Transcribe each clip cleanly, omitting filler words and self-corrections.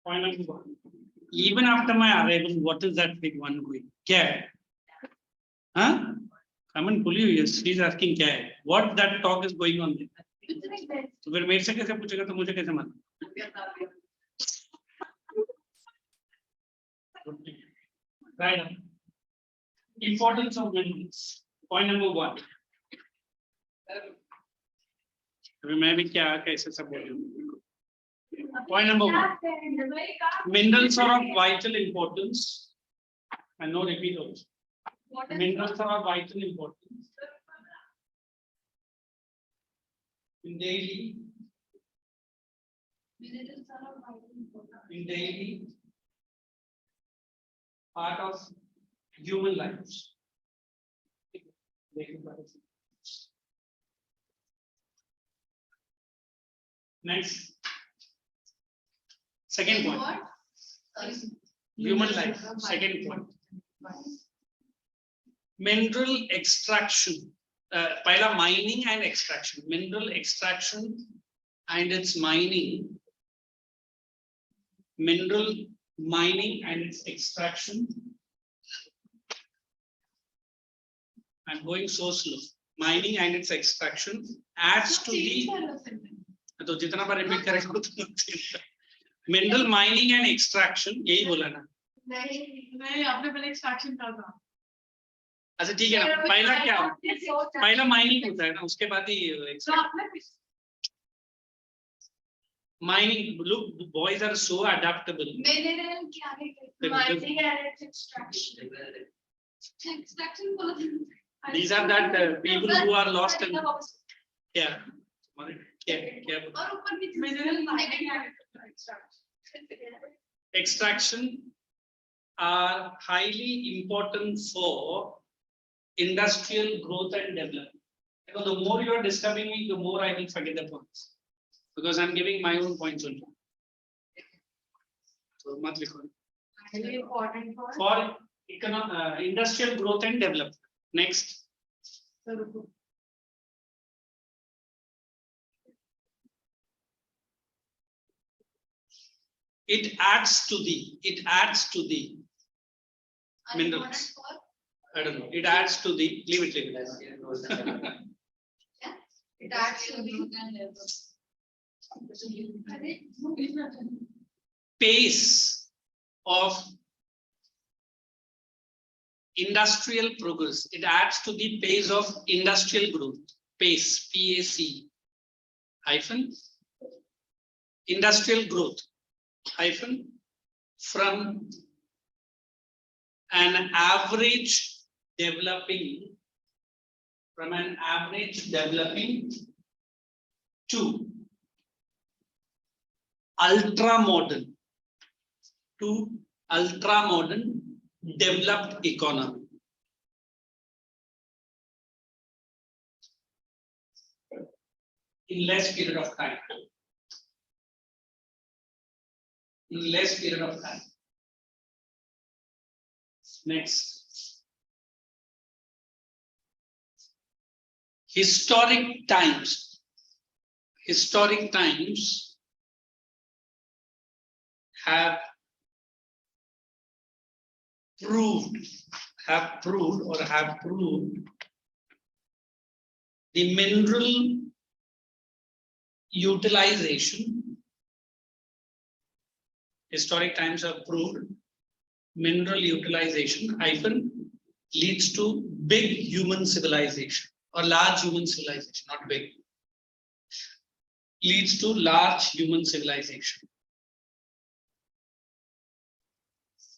Point number 1. Even after my arrival, what is that big one going? Kya? Huh? Come and pull you. Yes, he's asking kya? What that talk is going on there? तो फिर मेरे से कैसे पूछेगा तो मुझे कैसे मालूम? Right. Importance of minerals. Point number 1. अभी मैं भी क्या कैसे सब बोलूँ? Point number 1. Minerals are of vital importance. And no repeat also. Minerals are of vital importance in daily part of human lives. Next. Second point. Human life. Second point. Mineral extraction. Pahla mining and extraction. Mineral extraction and its mining. Mineral mining and its extraction. I'm going so slow. Mining and its extraction adds to the. तो जितना बार repeat करेगा उतना mineral mining and extraction यही बोला ना नहीं मैं आपने पहले एक्सट्रैक्शन कर रहा अच्छा ठीक है ना पहला क्या पहला माइनिंग होता है ना उसके बाद ही mining look boys are so adaptable mineral क्या है माइनिंग एंड एक्सट्रैक्शन एक्सट्रैक्शन बोला these are that people who are lost in yeah extraction are highly important for industrial growth and development. Because the more you are disturbing me, the more I will forget the points. Because I am giving my own points only. So, highly important for industrial growth and development. Next. It adds to the minerals. I don't know. It adds to the leave it. It adds to the pace of industrial progress. It adds to the pace of industrial growth. Pace, P-A-C hyphen industrial growth hyphen from an average developing to ultra modern developed economy. In less period of time. Next. Historic times have proved the mineral utilization. Historic times have proved mineral utilization hyphen leads to big human civilization or large human civilization, not big. Leads to large human civilization.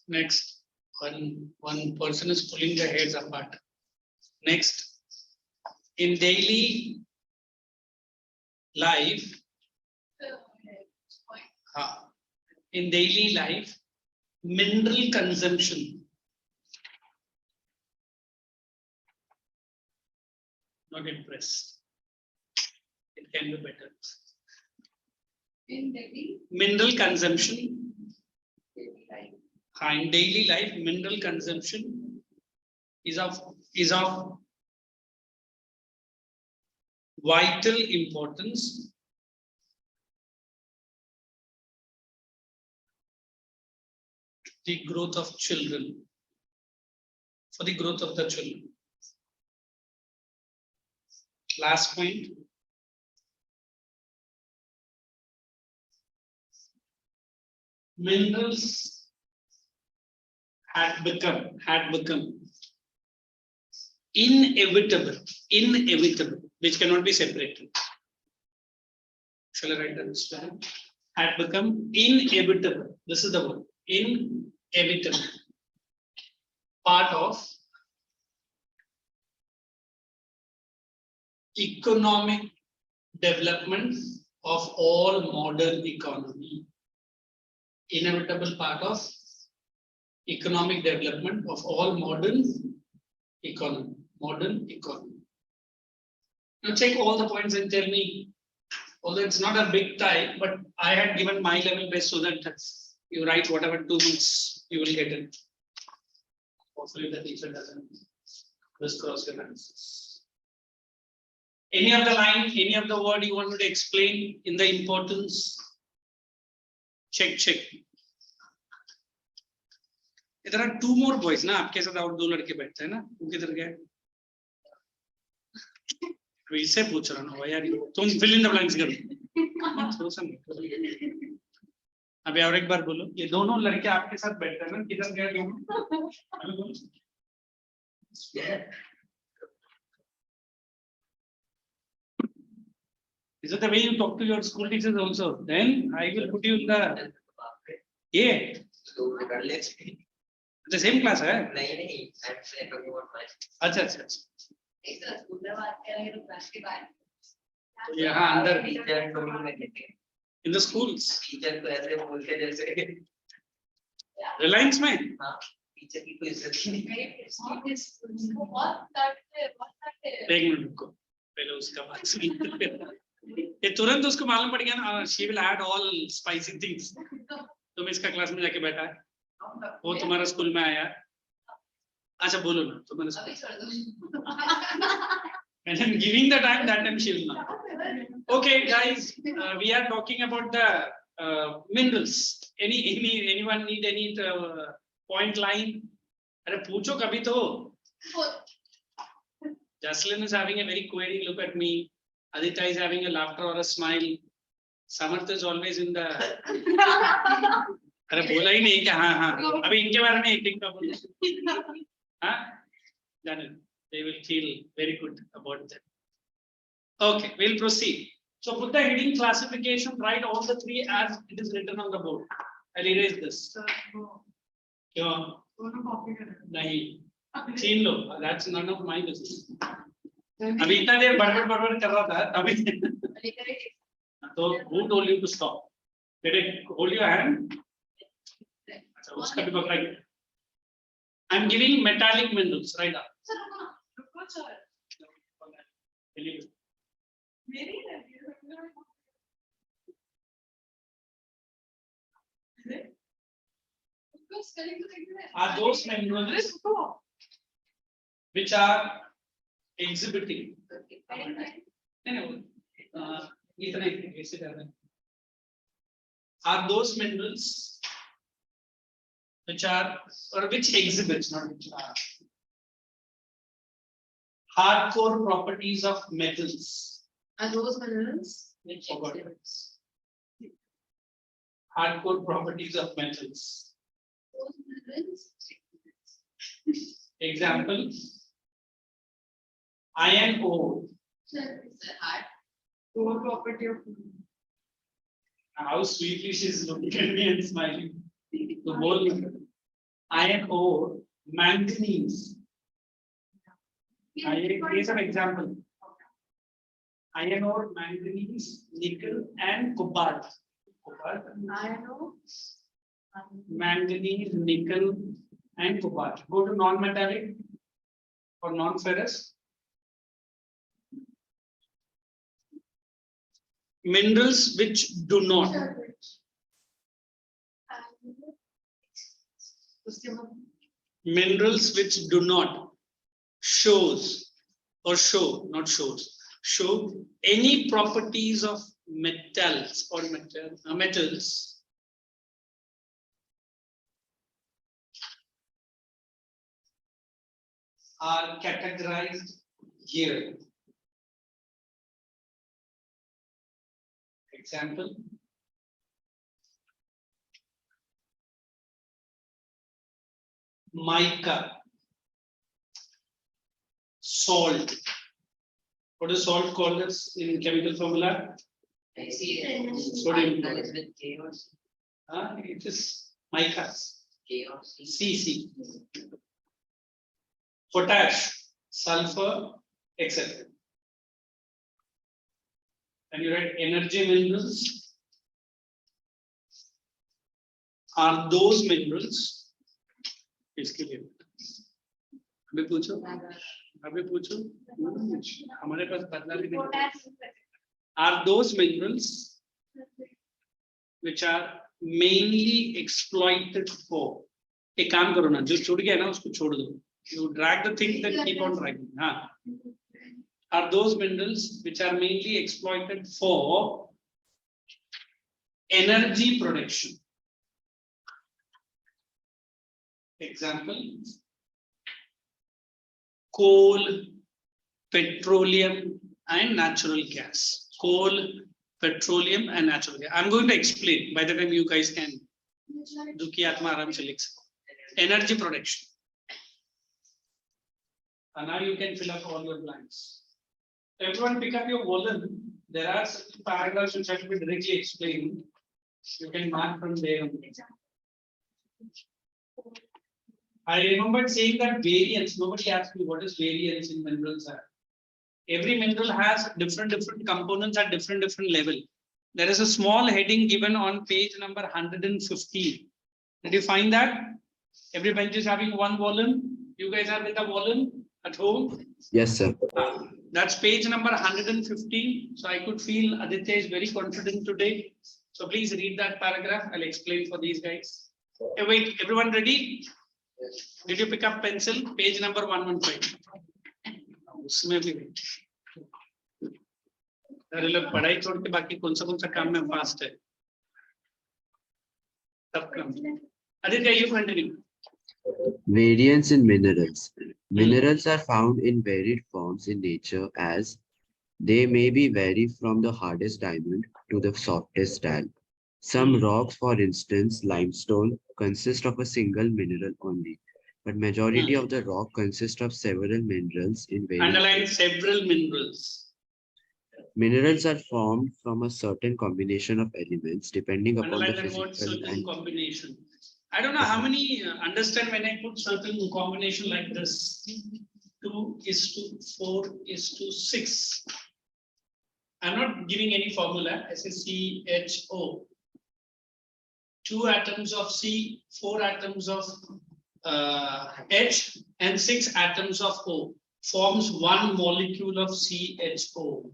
Next. One person is pulling their heads apart. Next, in daily life, mineral consumption. Not impressed. It can be better. in daily Mineral consumption. life. In daily life, mineral consumption is of vital importance the growth of children. For the growth of the children. Last point. Minerals had become inevitable, which cannot be separated. Shall I write that spelling? Had become inevitable. This is the word. Inevitable. Part of economic development of all modern economy. Inevitable part of economic development of all modern economy. Now check all the points and tell me, although it's not a big type, but I had given my level best so that you write whatever 2 minutes you will get it. Hopefully the teacher doesn't crisscross your answers. Any of the line, any of the word you want to explain in the importance? Check. There are 2 more boys ना आपके साथ और 2 लड़के बैठते हैं ना वो किधर गए इससे पूछ रहा हूँ यार तुम fill in the blanks करो अबे और एक बार बोलो ये दोनों लड़के आपके साथ बैठते हैं ना किधर गए दोनों Is it the way you talk to your school teachers also? Then I will put you in the the same class है? नहीं अच्छा तो यहाँ अंदर in the schools टीचर को ऐसे बोलते जैसे Reliance में टीचर की कोई इज्जत नहीं एक मिनट रुको पहले उसका बात सुनिए ये तुरंत उसको मालूम पड़ गया ना she will add all spicy things तुम इसका क्लास में जाके बैठा है वो तुम्हारा स्कूल में आया अच्छा बोलो ना तुम्हारे school and I'm giving the time that time she will not. Okay guys, we are talking about the minerals. Anyone need any point line? अरे पूछो कभी तो. Jaslyn is having a very query look at me. Aditya is having a laughter or a smile. Samarth is always in the. अरे बोला ही नहीं क्या हाँ अभी इनके बारे में एक का बोलो हाँ जाने they will feel very good about that. Okay, we'll proceed. So put the heading classification, write all the 3 as it is written on the board. I'll erase this. क्यों? नहीं छीन लो. That's none of my business. अभी इतना देर बड़बड़ कर रहा था अभी तो who told you to stop? Did it hold your hand? अच्छा उसका भी पकड़ा गया. I'm giving metallic minerals right now. Are those minerals which are exhibiting? Are those minerals which are or which exhibits not which are hardcore properties of metals? Are those minerals which exhibits hardcore properties of metals? those minerals Example: iron ore. it's a hard Core property of How sweetly she's looking at me and smiling. The whole iron ore, manganese. I give some example. Iron ore, manganese, nickel, and cobalt. iron ore Manganese, nickel, and cobalt. Go to non-metallic or non-ferrous. Minerals which do not. Minerals which do not shows or show, not shows, show any properties of metals or metals are categorized here. Example. Mica. Salt. What is salt called as in chemical formula? I see it. Sodium That is with K or C. It is mica. K or C. CC. Potash, sulfur, etc. And you write energy minerals are those minerals. इसके लिए अभी पूछो हमारे पास बदला भी नहीं are those minerals which are mainly exploited for. एक काम करो ना जो छूट गया ना उसको छोड़ दो. You drag the thing that keep on dragging. Are those minerals which are mainly exploited for energy production. Example, coal, petroleum and natural gas. Coal, petroleum and natural gas. I'm going to explain by the time you guys can do ki atma aram se likh sako. Energy production. And now you can fill up all your blanks. Everyone pick up your volume. There are certain paragraphs which have to be directly explained. You can mark from there. I remember saying that variance. Nobody asked me what is variance in minerals are. Every mineral has different components at different level. There is a small heading given on page number 115. Did you find that? Every bench is having one volume. You guys are with a volume at home? Yes, sir. That's page number 115. So I could feel Aditya is very confident today. So please read that paragraph. I'll explain for these guys. Hey, wait, everyone ready? Did you pick up pencil? Page number 115. उसमें भी अरे लोग पढ़ाई छोड़ के बाकी कौन सा काम में फास्ट है तब काम Aditya you continue. Variance in minerals. Minerals are found in varied forms in nature as they may be vary from the hardest diamond to the softest style. Some rocks, for instance, limestone, consist of a single mineral only, but majority of the rock consist of several minerals in various. Underline several minerals. Minerals are formed from a certain combination of elements depending upon the Underline the word physical certain and combination. I don't know how many understand when I put certain combination like this. 2:4:6. I'm not giving any formula. I say CHO. 2 atoms of C, 4 atoms of H, and 6 atoms of O forms one molecule of CHO.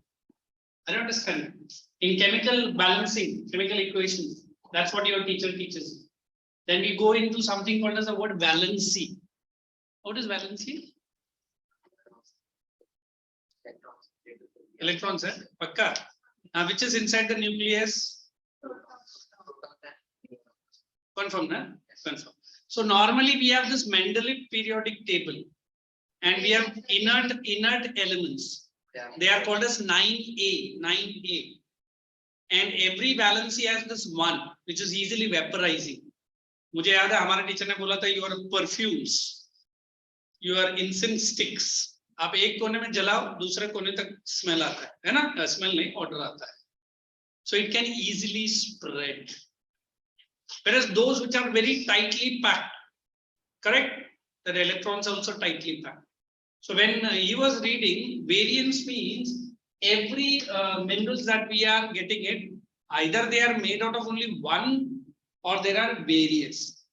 I don't understand. In chemical balancing, chemical equations, that's what your teacher teaches. Then we go into something called as the word valency. What is valency? Electrons, eh? Pakka. Which is inside the nucleus? Confirm, na? Confirm. So normally we have this Mendeleev periodic table, and we have inert elements. They are called as 9A, 9A. And every valency has this one, which is easily vaporizing. मुझे याद है हमारे teacher ने बोला था your perfumes, your incense sticks. आप एक कोने में जलाओ, दूसरे कोने तक smell आता है ना? Smell नहीं, odor आता है. So it can easily spread. Whereas those which are very tightly packed, correct? The electrons are also tightly packed. So when he was reading, variance means every minerals that we are getting it, either they are made out of only one or there are various.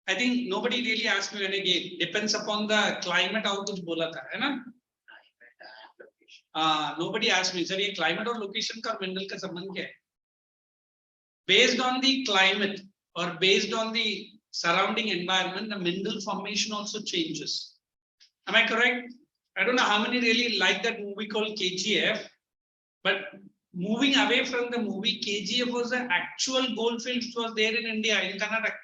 I think nobody really asked me when I gave. Depends upon the climate how kuch bola tha, hai na? Nobody asked me, sir, ye climate or location ka mineral ka sambandh kya hai? Based on the climate or based on the surrounding environment, the mineral formation also changes. Am I correct? I don't know how many really like that movie called KGF, but moving away from the movie, KGF was the actual goldfield which was there in India, in Karnataka.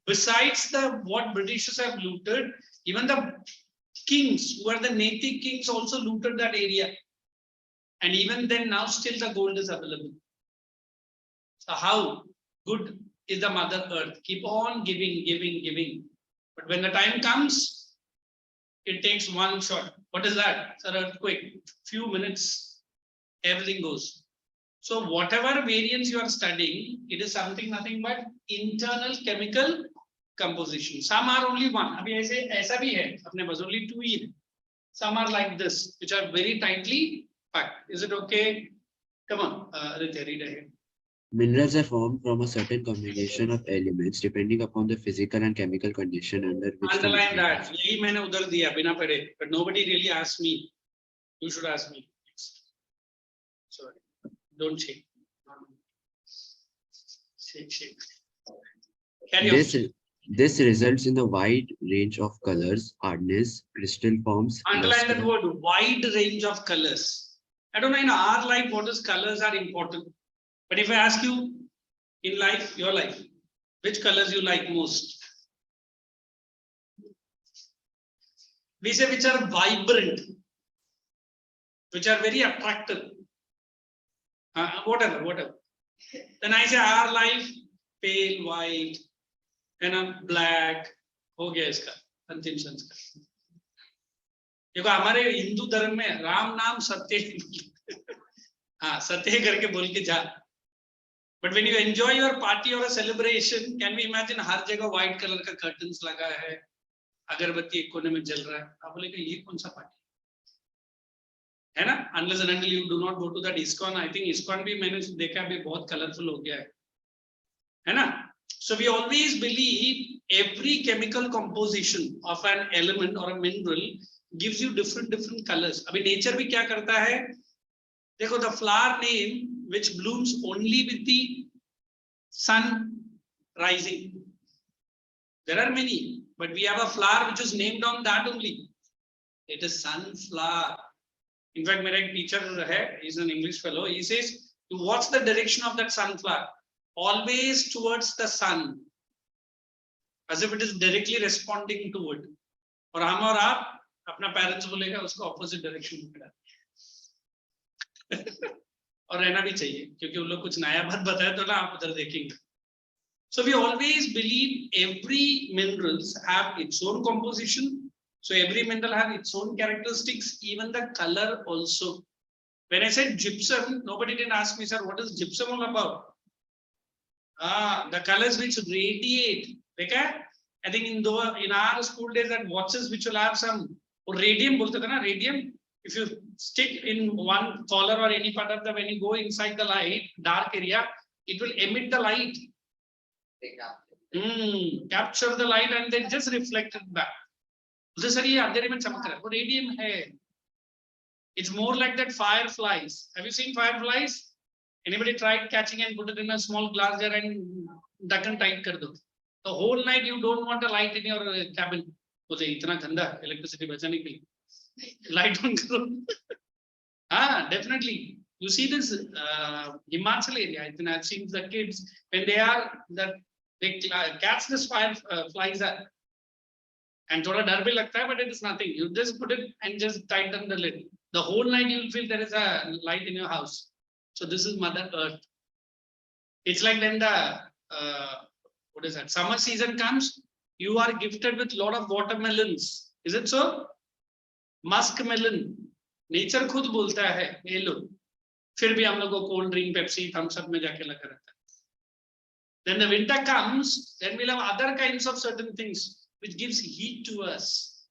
Besides the what Britishers have looted, Even the kings who are the native kings also looted that area. And even then now still the gold is available. So how good is the mother earth? Keep on giving, giving, giving. But when the time comes, it takes one shot. What is that? It's an earthquake. Few minutes, everything goes. So whatever variance you are studying, it is something nothing but internal chemical composition. Some are only one. अभी ऐसा भी है अपने पास only two ही है. Some are like this, which are very tightly packed. Is it okay? Come on, Aditya, read ahead. Minerals are formed from a certain combination of elements depending upon the physical and chemical condition under which the Underline mineral that. यही मैंने उधर दिया बिना पढ़े. But nobody really asked me. You should ask me. Sorry. Don't shake. Shake. Carry on. This results in the wide range of colors, hardness, crystal forms. Underline that luster. word, wide range of colors. I don't know in our life what is colors are important. But if I ask you in life, your life, which colors you like most? We say which are vibrant, which are very attractive. Whatever. Then I say our life, pale white, and black. हो गया इसका अंतिम संस्कार. देखो हमारे हिंदू धर्म में राम नाम सत्य हाँ सत्य करके बोल के जा. But when you enjoy your party or a celebration, can we imagine हर जगह white color का curtains लगा है, अगरबत्ती एक कोने में जल रहा है, आप बोलेंगे ये कौन सा पार्टी है ना? Unless and until you do not go to that ISKCON, I think ISKCON भी मैंने देखा अभी बहुत कलरफुल हो गया है ना? So we always believe every chemical composition of an element or a mineral gives you different colors. अभी nature भी क्या करता है? देखो the flower name which blooms only with the sun rising. There are many, but we have a flower which is named on that only. It is sunflower. In fact, मेरा एक teacher है, he is an English fellow. He says, what's the direction of that sunflower? Always towards the sun, as if it is directly responding to it. और हम और आप अपना parents बोलेगा उसको opposite direction में खड़ा और रहना भी चाहिए क्योंकि उन लोग कुछ नया बात बताए तो ना आप उधर देखेंगे. So we always believe every minerals have its own composition. So every mineral have its own characteristics, even the color also. When I said gypsum, nobody didn't ask me, sir, what is gypsum all about? The colors which radiate. Okay? I think in our school days that watches which will have some radium, radium. If you stick in one collar or any part of the, when you go inside the light, dark area, it will emit the light. Capture the light and then just reflect it back. Radium hai. It's more like that fireflies. Have you seen fireflies? Anybody tried catching and put it in a small glass jar and duck and tight kar do? The whole night you don't want a light in your cabin. Itna ganda electricity bachane ke liye. Light on karo. Definitely. You see this Himachal area. I think I've seen the kids when they catch this fireflies and thoda dar bhi lagta hai, but it is nothing. You just put it and just tighten the lid. The whole night you will feel there is a light in your house. So this is Mother Earth. It's like when the summer season comes, you are gifted with lot of watermelons. Is it so? Musk melon. Nature खुद बोलता है ये लो. फिर भी हम लोग को cold drink, Pepsi, thumbs up में जाके लगा रहता है. Then the winter comes, then we'll have other kinds of certain things which gives heat to us.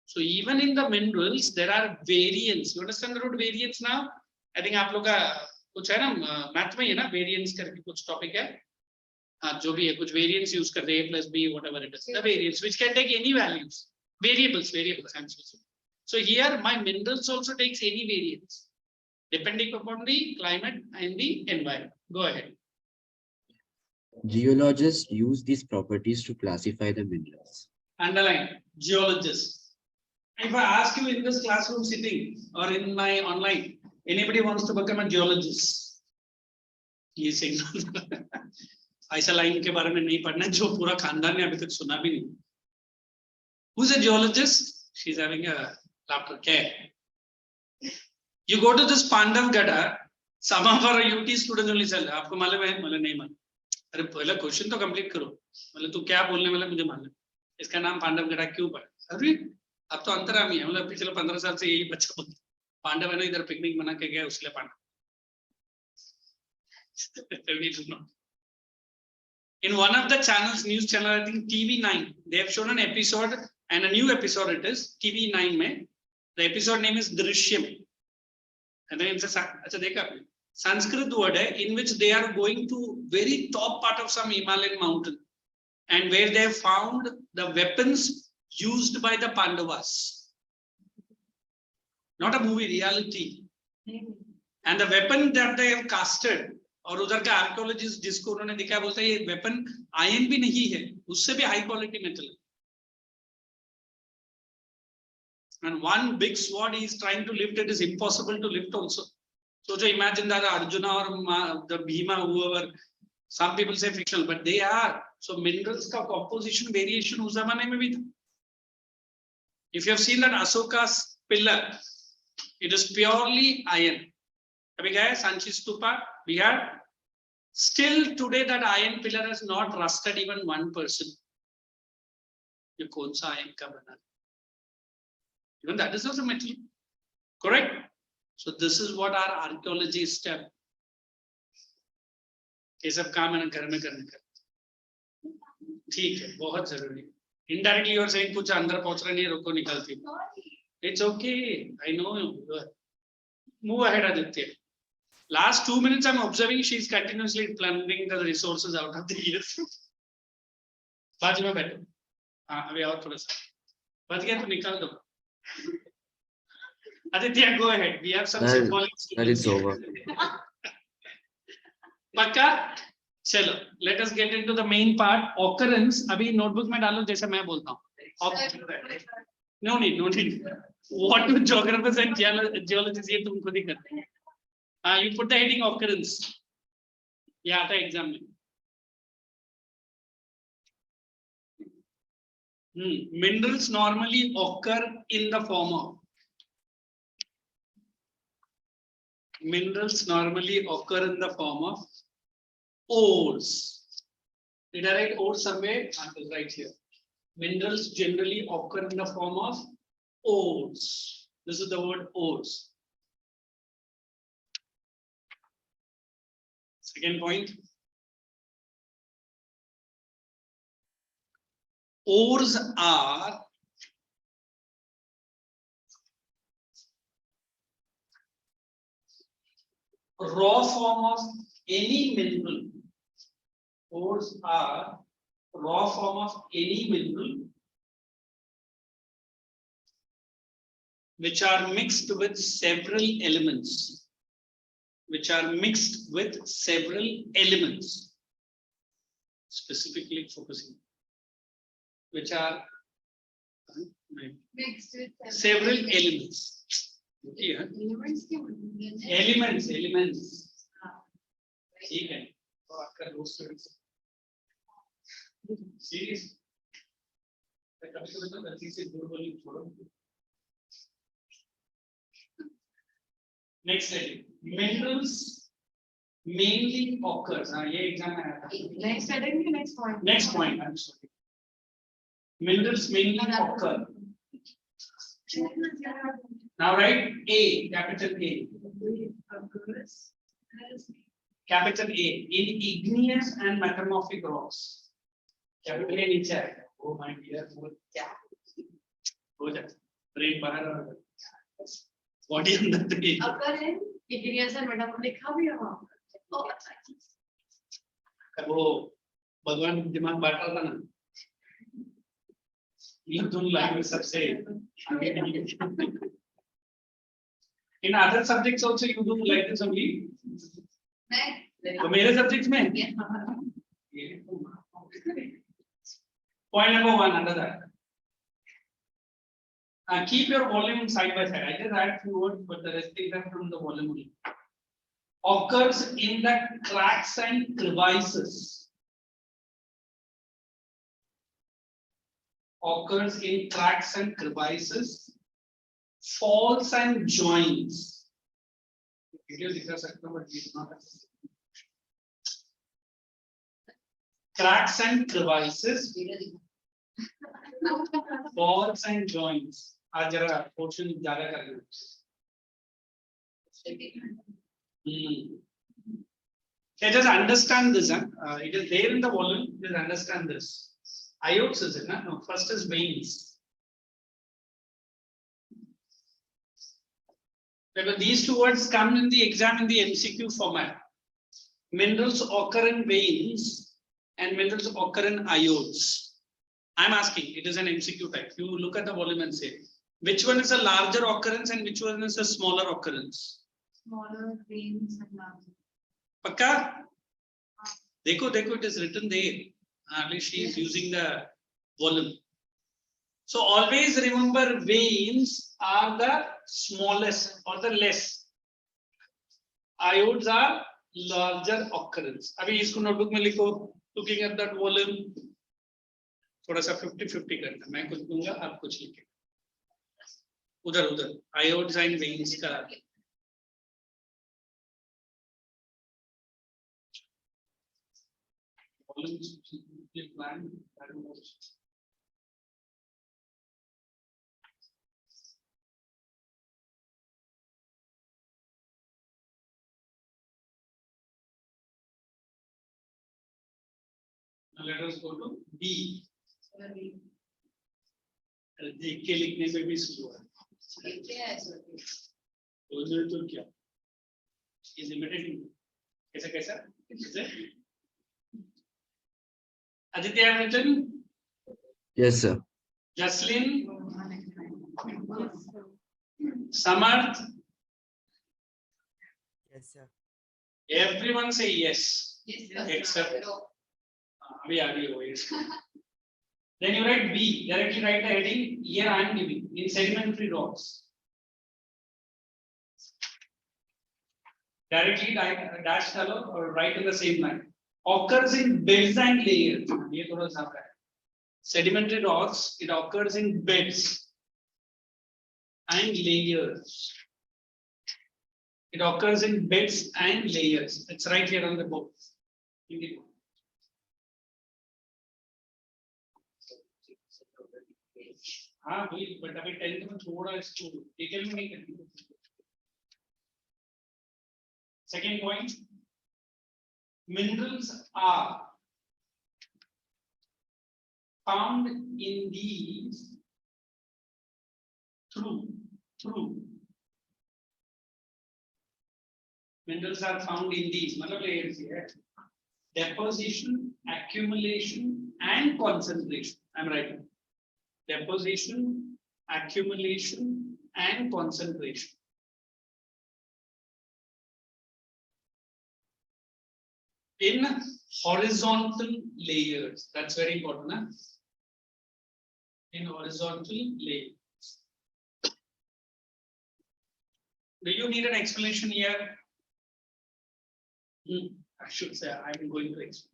So even in the minerals, there are variants. You understand the word variance now? I think आप लोग का कुछ है ना math में ही है ना variance करके कुछ topic है. हाँ जो भी है कुछ variance use करते हैं a plus b whatever it is. The variance which can take any values. Variables. So here my minerals also takes any variance depending upon the climate and the environment. Go ahead. Geologists use these properties to classify the minerals. Underline geologists. If I ask you in this classroom sitting or in my online, anybody wants to become a geologist? ये signal ऐसा line के बारे में नहीं पढ़ना जो पूरा खानदान ने अभी तक सुना भी नहीं. Who's a geologist? She's having a laughter care. You go to this Pandav Gada, some of our UT students only say, आपको मालूम है, मुझे नहीं मालूम. अरे पहला क्वेश्चन तो कंप्लीट करो. मतलब तू क्या बोलने वाला मुझे मालूम. इसका नाम पांडव गढ़ा क्यों पड़ा? अरे अब तो अंतरामी है. मतलब पिछले 15 साल से यही बच्चा बोलता. पांडव है ना इधर पिकनिक बना के गया उसके लिए Pandav. In one of the channels, news channel, I think TV9, they have shown an episode and a new episode it is TV9 mein. The episode name is Drishyam. And then it's a Sanskrit word in which they are going to very top part of some Himalayan mountain and where they have found the weapons used by the Pandavas. Not a movie, reality. And the weapon that they have casted, और उधर का archaeologist जिसको उन्होंने दिखाया बोलता है ये weapon ion भी नहीं है, उससे भी हाई क्वालिटी मेटल है. And one big sword he is trying to lift, it is impossible to lift also. So just imagine that Arjuna or the Bhima, whoever, some people say fictional, but they are. So minerals ka composition variation उस जमाने में भी था. If you have seen that Asoka's pillar, it is purely iron. अभी क्या है Sanchi Stupa, Bihar. Still today that iron pillar has not rusted even 1%. ये कौन सा iron का बना? Even that is also metal, correct? So this is what our archaeology step. ये सब काम है ना घर में करने का. ठीक है, बहुत जरूरी. Indirectly you are saying कुछ अंदर पहुंच रहा नहीं, रोको निकालती. It's okay, I know. Move ahead, Aditya. Last 2 minutes I'm observing she is continuously plundering the resources out of the years. बाजू में बैठो. हाँ अभी और थोड़ा सा. बच गया तो निकाल दो. Aditya, go ahead. We have some symbolic. That is over. पक्का? चलो. Let us get into the main part. Occurrence. अभी notebook में डालो जैसे मैं बोलता हूँ. No need, no need. What do geographers and geologists ये तुम खुद ही करते हैं. You put the heading occurrence. ये आता है exam में. Minerals normally occur in the form of. Minerals normally occur in the form of ores. Did I write ore somewhere? Right here. Minerals generally occur in the form of ores. This is the word ores. Second point. Ores are raw form of any mineral. Ores are raw form of any mineral which are mixed with several elements. Which are mixed with several elements. Specifically focusing. Which are Mixed with several elements. Yeah. Elements. ठीक है. तो आपका दोस्त series कभी-कभी तो गलती से दूर बोली छोड़ो. Next heading. Minerals mainly occurs. ये exam में आया था. Next heading, next point. Next point. I'm sorry. Minerals mainly occur. Now write A, capital A. Capital A in igneous and metamorphic rocks. Capital A नीचे आएगा. Oh my dear, वो क्या? हो जाता. Brain बाहर आ रहा है. Body अंदर नहीं. अगर इन igneous and metamorphic लिखा भी है वहाँ. वो भगवान दिमाग बांट रहा था ना. You don't like the subject. In other subjects also you don't like this only. तो मेरे subjects में. Point number 1 under that. Keep your volume side by side. I just add few words, but the rest is from the volume only. Occurs in the cracks and crevices occurs in cracks and crevices, faults and joints. Cracks and crevices, faults and joints. आज जरा portion ज़्यादा करना. Okay, just understand this. It is there in the volume. Just understand this. Iodes is it? No, first is veins. Because these two words come in the exam in the MCQ format. Minerals occur in veins and minerals occur in iodes. I'm asking, it is an MCQ type. You look at the volume and say, which one is a larger occurrence and which one is a smaller occurrence? Smaller veins and larger. Pakka? Dekho, it is written there. At least she is using the volume. So always remember veins are the smallest or the less. Iodes are larger occurrence. Abhi isko notebook mein likho, looking at that volume. थोड़ा सा 50-50 करना. मैं कुछ दूंगा, आप कुछ लिखें. उधर iodes and veins का. Now let us go to B. देख के लिखने में भी स्लो है. तो क्या? Is imitating. कैसा? Aditya Hamilton. Yes, sir. Jaslin. Samarth. Yes, sir. Everyone say yes. Except. We are yes. Then you write B. Directly write the heading. Here I am giving in sedimentary rocks. Directly dash color or write in the same line. Occurs in beds and layers. ये थोड़ा सा है. Sedimentary rocks. It occurs in beds and layers. It occurs in beds and layers. It's right here on the board. हाँ वही, but अभी 10th में थोड़ा इसको डिटेल में नहीं करनी. Second point, minerals are found in these through minerals are found in these मतलब layers here, deposition, accumulation and concentration. I'm writing deposition, accumulation and concentration. In horizontal layers, that's very important. Huh? In horizontal layers. Do you need an explanation here? I should say I'm going to explain.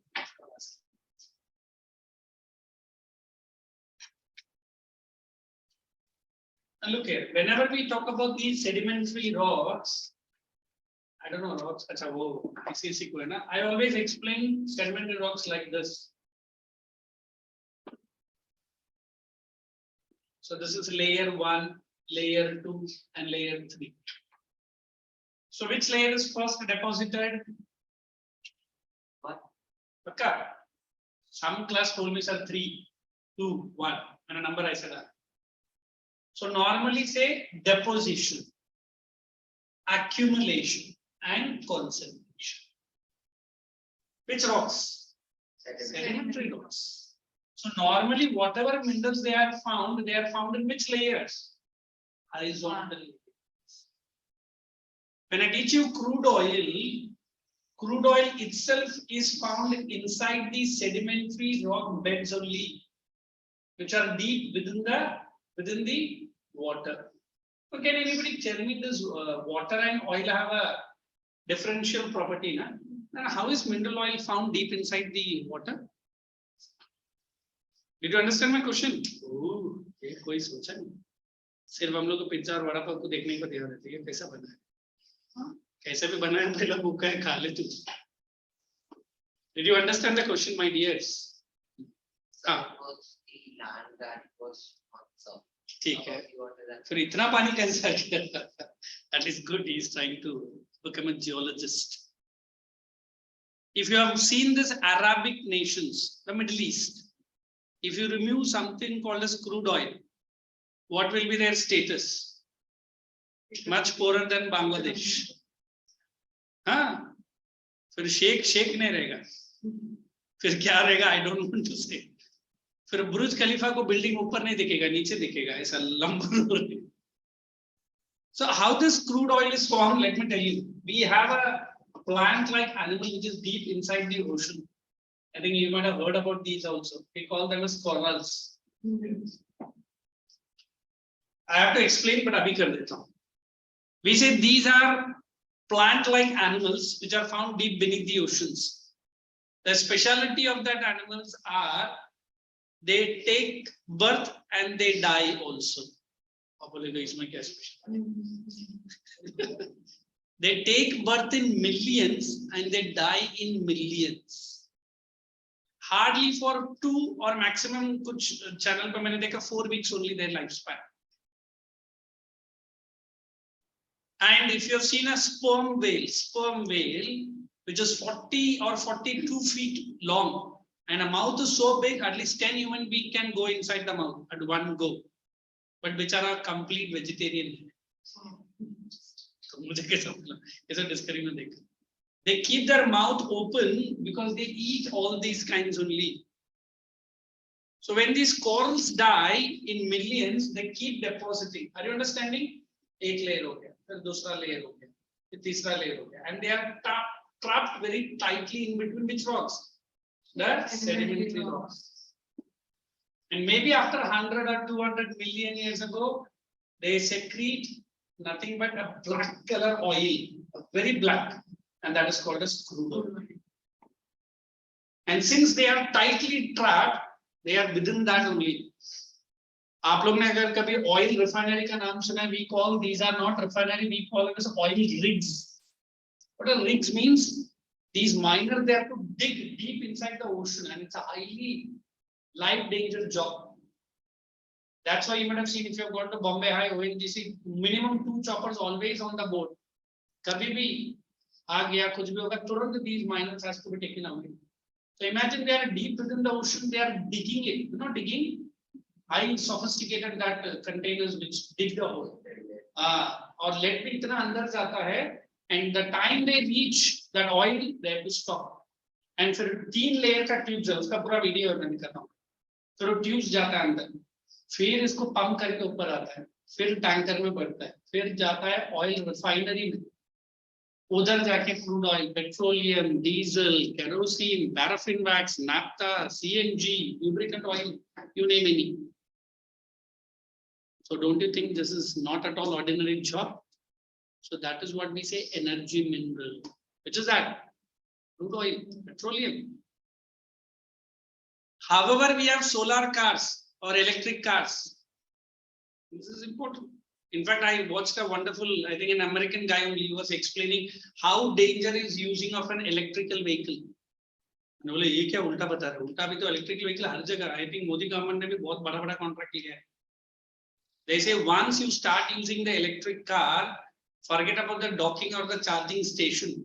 And look here, whenever we talk about these sedimentary rocks, I don't know rocks, I always explain sedimentary rocks like this. So this is layer 1, layer 2, and layer 3. So which layer is first deposited? What? Okay. Some class told me sir 3, 2, 1, and a number I said. So normally say deposition, accumulation, and concentration. Which rocks? Sedimentary rocks. So normally whatever minerals they are found in which layers? Horizontal layers. When I teach you crude oil itself is found inside the sedimentary rock beds only, which are deep within the water. So can anybody tell me this water and oil have a differential property? Na? And how is mineral oil found deep inside the water? Did you understand my question? Oh, ये कोई सोचा नहीं. सिर्फ हम लोग को pizza और वड़ा पाव को देखने को ध्यान देते हैं कैसा बना है. कैसे भी बना है पहला भूखा है खा ले तू. Did you understand the question, my dears? हाँ. Was the land that was not served. ठीक है. What is that? फिर इतना पानी कैसे आ गया? That is good. He is trying to become a geologist. If you have seen this Arabic nations, the Middle East, if you remove something called as crude oil, what will be their status? Much poorer than Bangladesh. हाँ, फिर शेख नहीं रहेगा. फिर क्या रहेगा? I don't want to say. फिर बुर्ज खलीफा को building ऊपर नहीं दिखेगा, नीचे दिखेगा, ऐसा लंबा. So how this crude oil is formed? Let me tell you. We have a plant-like animal which is deep inside the ocean. I think you might have heard about these also. We call them as corals. I have to explain, but abhi kar deta hu. We say these are plant-like animals which are found deep beneath the oceans. The speciality of that animals are they take birth and they die also. They take birth in millions and they die in millions. Hardly for 2 or maximum kuch channel pe maine dekha 4 weeks only their lifespan. And if you have seen a sperm whale, which is 40 or 42 feet long, and a mouth is so big, at least 10 human beings can go inside the mouth at one go. But which are a complete vegetarian. They keep their mouth open because they eat all these kinds only. So when these corals die in millions, they keep depositing. Are you understanding? एक layer हो गया, फिर दूसरा layer हो गया, फिर तीसरा layer हो गया, and they are trapped very tightly in between which rocks? The sedimentary rocks. And maybe after 100 or 200 million years ago, they secrete nothing but a black color oil, very black, and that is called as crude oil. And since they are tightly trapped, they are within that only. आप लोग ने अगर कभी oil refinery का नाम सुना है, we call these are not refinery, we call it as oil rigs. What are rigs means? These miners, they have to dig deep inside the ocean, and it's a highly life danger job. That's why you might have seen if you have gone to Bombay High ONGC, minimum 2 choppers always on the boat. कभी भी आ गया कुछ भी होगा तुरंत these miners has to be taken away. So imagine they are deep within the ocean, they are digging it, digging high sophisticated that containers which dig the hole. और lead भी इतना अंदर जाता है, and the time they reach that oil, they have to stop. And फिर 3 layer का tubes है, उसका पूरा वीडियो मैंने कर रहा हूँ. फिर वो tubes जाता है अंदर, फिर इसको पंप करके ऊपर आता है, फिर टैंकर में बढ़ता है, फिर जाता है ऑयल रिफाइनरी में, उधर जाके crude oil, petroleum, diesel, kerosene, paraffin wax, naphtha, CNG, lubricant oil, you name any. So don't you think this is not at all ordinary job? So that is what we say energy mineral. Which is that? Crude oil, petroleum. However, we have solar cars or electric cars. This is important. In fact, I watched a wonderful, I think an American guy only was explaining how danger is using of an electrical vehicle. बोले ये क्या उल्टा बता रहे, उल्टा भी तो electrical vehicle हर जगह. आई थिंक मोदी गवर्नमेंट ने भी बहुत बड़ा कॉन्ट्रैक्ट लिया है. They say once you start using the electric car, forget about the docking or the charging station.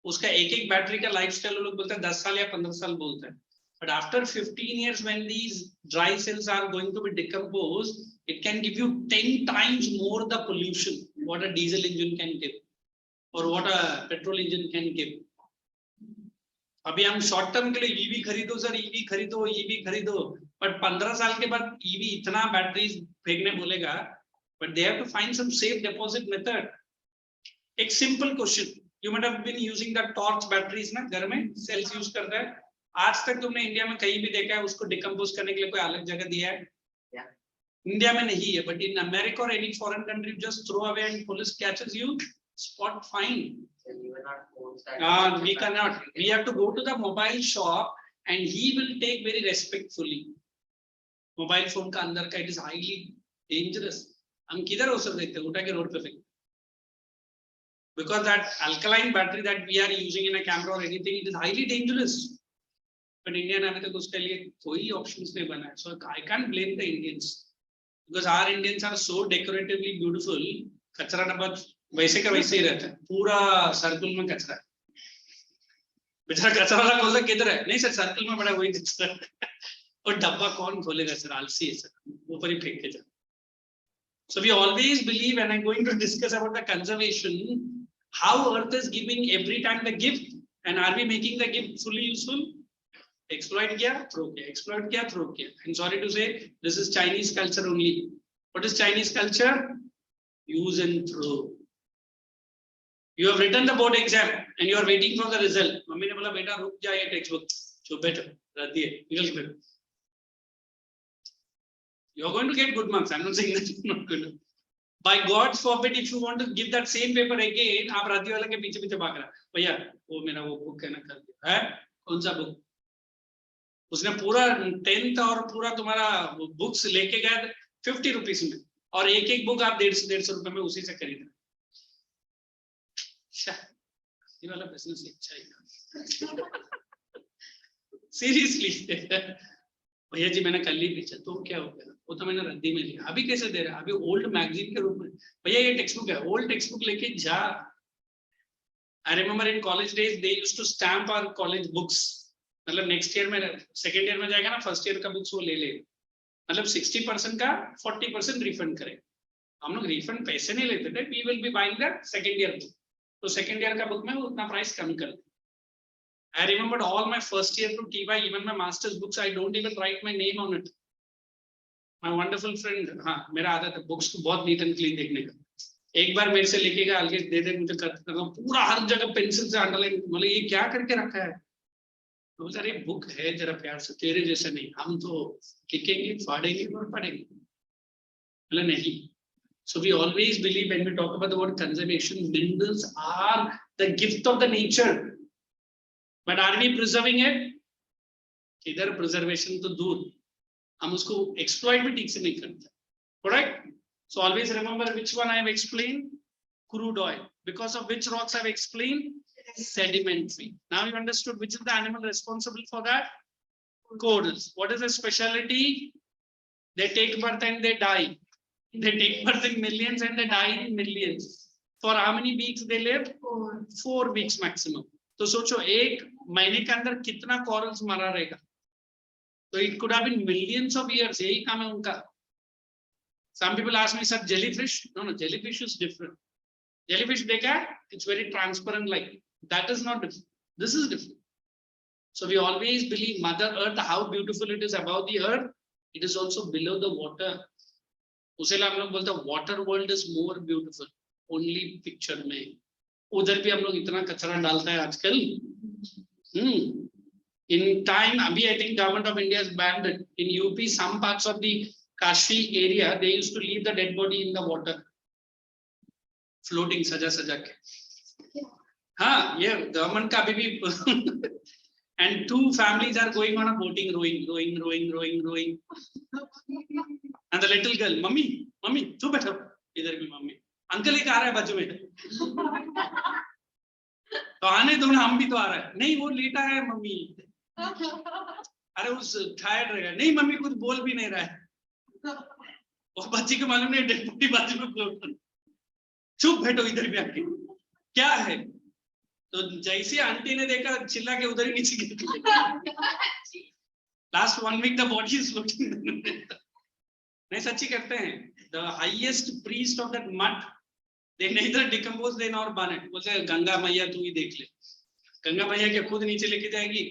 उसका एक बैटरी का लाइफ स्टाइल लोग बोलते हैं 10 साल या 15 साल बोलते हैं. But after 15 years, when these dry cells are going to be decomposed, it can give you 10 times more the pollution what a diesel engine can give or what a petrol engine can give. अभी हम short term के लिए EV खरीदो sir, EV खरीदो, but 15 साल के बाद EV इतना बैटरीज फेंकने बोलेगा, but they have to find some safe deposit method. एक simple question, you might have been using the torch batteries ना, घर में सेल्स यूज करता है. आज तक तुमने इंडिया में कहीं भी देखा है उसको डिकम्पोज करने के लिए कोई अलग जगह दिया है? इंडिया में नहीं है, बट इन अमेरिका और any foreign country just throw away and police catches you, spot fine. We cannot. We have to go to the mobile shop and he will take very respectfully. Mobile phone का अंदर का it is highly dangerous. हम किधर वो सब देखते हैं, उठा के रोड पे फेंक. Because that alkaline battery that we are using in a camera or anything, it is highly dangerous. But Indian अभी तक उसके लिए कोई options नहीं बना है. So I can't blame the Indians because our Indians are so decoratively beautiful. कचरा डब्बा वैसे का वैसे ही रहता है, पूरा सर्कल में कचरा है. बेचारा कचरा वाला बोलता किधर है, नहीं सर सर्कल में बड़ा वही कचरा है. और डब्बा कौन खोलेगा सर, आलसी है सर, ऊपर ही फेंक के जा. So we always believe, and I'm going to discuss about the conservation, how earth is giving every time the gift, and are we making the gift fully useful? Exploit kiya, throw kiya, exploit kiya, throw kiya. And sorry to say, this is Chinese culture only. What is Chinese culture? Use and throw. You have written the board exam and you are waiting for the result. Mummy ne bola beta ruk ja ye textbook. So better, rad diye, निकल गए. You are going to get good marks. I'm not saying that you're not going to. By God's forbid, if you want to give that same paper again, आप राधी वाले के पीछे पीछे भाग रहा है. भैया वो मेरा वो बुक है ना, कर दिया है. कौन सा बुक? उसने पूरा 10th और पूरा तुम्हारा बुक्स लेके गया 50 रुपीस में, और एक एक बुक आप 150 रुपए में उसी से खरीद रहे. ये वाला बिजनेस अच्छा है सीरियसली. भैया जी मैंने कल ही बेचा, तो क्या हो गया, वो तो मैंने रद्दी में लिया. अभी कैसे दे रहा है, अभी ओल्ड मैगजीन के रूप में. भैया ये टेक्स्ट बुक है, ओल्ड टेक्स्ट बुक लेके जा. I remember in college days they used to stamp our college books. मतलब नेक्स्ट ईयर में, सेकेंड ईयर में जाएगा ना, फर्स्ट ईयर का बुक्स वो ले ले, मतलब 60% का 40% रिफंड करे. हम लोग रिफंड पैसे नहीं लेते थे, we will be buying the second year book. तो सेकेंड ईयर का बुक में वो उतना प्राइस कम कर. I remembered all my first year to TY, even my master's books, I don't even write my name on it. My wonderful friend, हाँ मेरा आदत है बुक्स को बहुत नीट एंड क्लीन देखने का. एक बार मेरे से लेके गया, अलग दे दे मुझे करता पूरा हर जगह पेंसिल से अंडरलाइन. बोले ये क्या करके रखा है? तो बोला अरे बुक है, जरा प्यार से, तेरे जैसा नहीं, हम तो लिखेंगे फाड़ेंगे और पढ़ेंगे. बोला नहीं. So we always believe when we talk about the word conservation, minerals are the gift of the nature. But are we preserving it? इधर preservation तो दूर, हम उसको exploit भी ठीक से नहीं करते. Correct? So always remember which one I have explained, crude oil. Because of which rocks I have explained, sedimentary. Now you understood which is the animal responsible for that? Corals. What is the specialty? They take birth and they die. They take birth in millions and they die in millions. For how many weeks they live? 4 weeks maximum. तो सोचो एक महीने के अंदर कितना corals मरा रहेगा. तो it could have been millions of years. यही काम है उनका. Some people ask me, sir, jellyfish? No, jellyfish is different. Jellyfish देखा है? It's very transparent like. That is not different. This is different. So we always believe Mother Earth, how beautiful it is above the earth, it is also below the water. उसे हम लोग बोलते हैं water world is more beautiful. Only picture में. उधर भी हम लोग इतना कचरा डालता है आजकल. In time, अभी I think government of India has banned it. In UP, some parts of the Kashi area, they used to leave the dead body in the water, floating सजा सजा के. हाँ, ये government का अभी भी. And 2 families are going on a boating, rowing. And the little girl, mummy, तू बैठो. इधर भी मम्मी. अंकल एक आ रहा है बाजू में. तो आने दो ना, हम भी तो आ रहा है. नहीं वो लेटा है मम्मी. अरे उस टायर्ड रहेगा. नहीं मम्मी कुछ बोल भी नहीं रहा है. और बच्ची को मालूम नहीं डेड बॉडी बाजू में फ्लोट कर. चुप बैठो इधर भी आके. क्या है? तो जैसे आंटी ने देखा चिल्ला के उधर ही नीचे गिर गई. Last 1 week the body is floating. नहीं सच्ची करते हैं. The highest priest of that mud, they neither decompose they nor burn it. बोलते हैं गंगा मैया तू ही देख ले. गंगा मैया के खुद नीचे लेके जाएगी.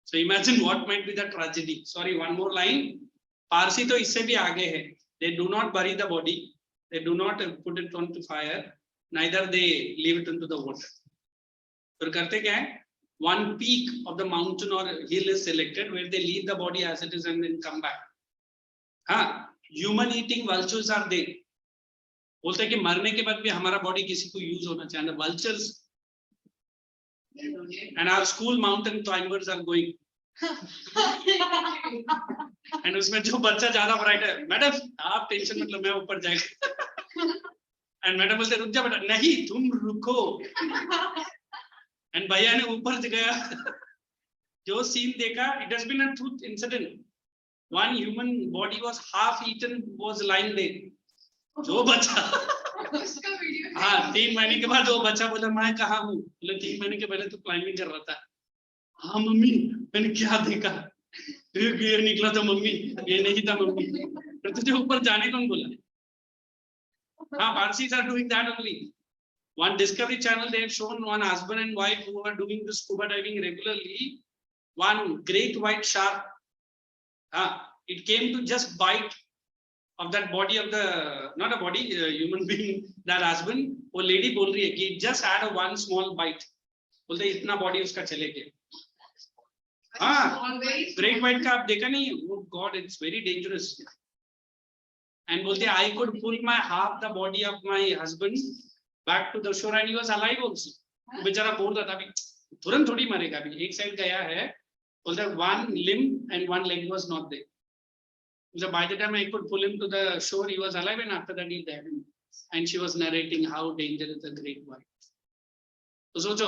So imagine what might be the tragedy. Sorry, one more line. Parsi तो इससे भी आगे है. They do not bury the body. They do not put it onto fire. Neither they leave it into the water. फिर करते क्या है? One peak of the mountain or hill is selected where they leave the body as it is and then come back. हाँ. Human eating vultures are there. बोलते हैं कि मरने के बाद भी हमारा बॉडी किसी को यूज होना चाहिए. Vultures and our school mountain climbers are going. And उसमें जो बच्चा ज्यादा ब्राइट है, मैडम आप टेंशन मतलब मैं ऊपर जाएगा। एंड मैडम बोलते रुक जा बेटा, नहीं तुम रुको। एंड भैया ने ऊपर गया, जो सीन देखा, it has been a truth incident. One human body was half eaten, was lying there. जो बच्चा उसका वीडियो हाँ 3 महीने के बाद वो बच्चा बोला मैं कहाँ हूँ, बोले 3 महीने के पहले तो क्लाइंबिंग कर रहा था। हाँ मम्मी मैंने क्या देखा, ये निकला था मम्मी, ये नहीं था मम्मी। तो तुझे ऊपर जाने कौन बोला? हाँ, Parsis are doing that only. One Discovery Channel, they have shown one husband and wife who are doing the scuba diving regularly. One great white shark, it came to just bite of that body of the, not a body, human being, that husband. वो lady बोल रही है कि just had a one small bite. बोलते इतना body उसका चले गया। हाँ, great white का आप देखा नहीं? Oh God, it's very dangerous. And बोलते I could pull my half the body of my husband back to the shore and he was alive also. वो बेचारा बोल रहा था अभी तुरंत थोड़ी मरेगा, अभी एक साइड गया है, बोलते one limb and one leg was not there. So by the time I could pull him to the shore, he was alive, and after that he died. And she was narrating how dangerous the great white. So socho,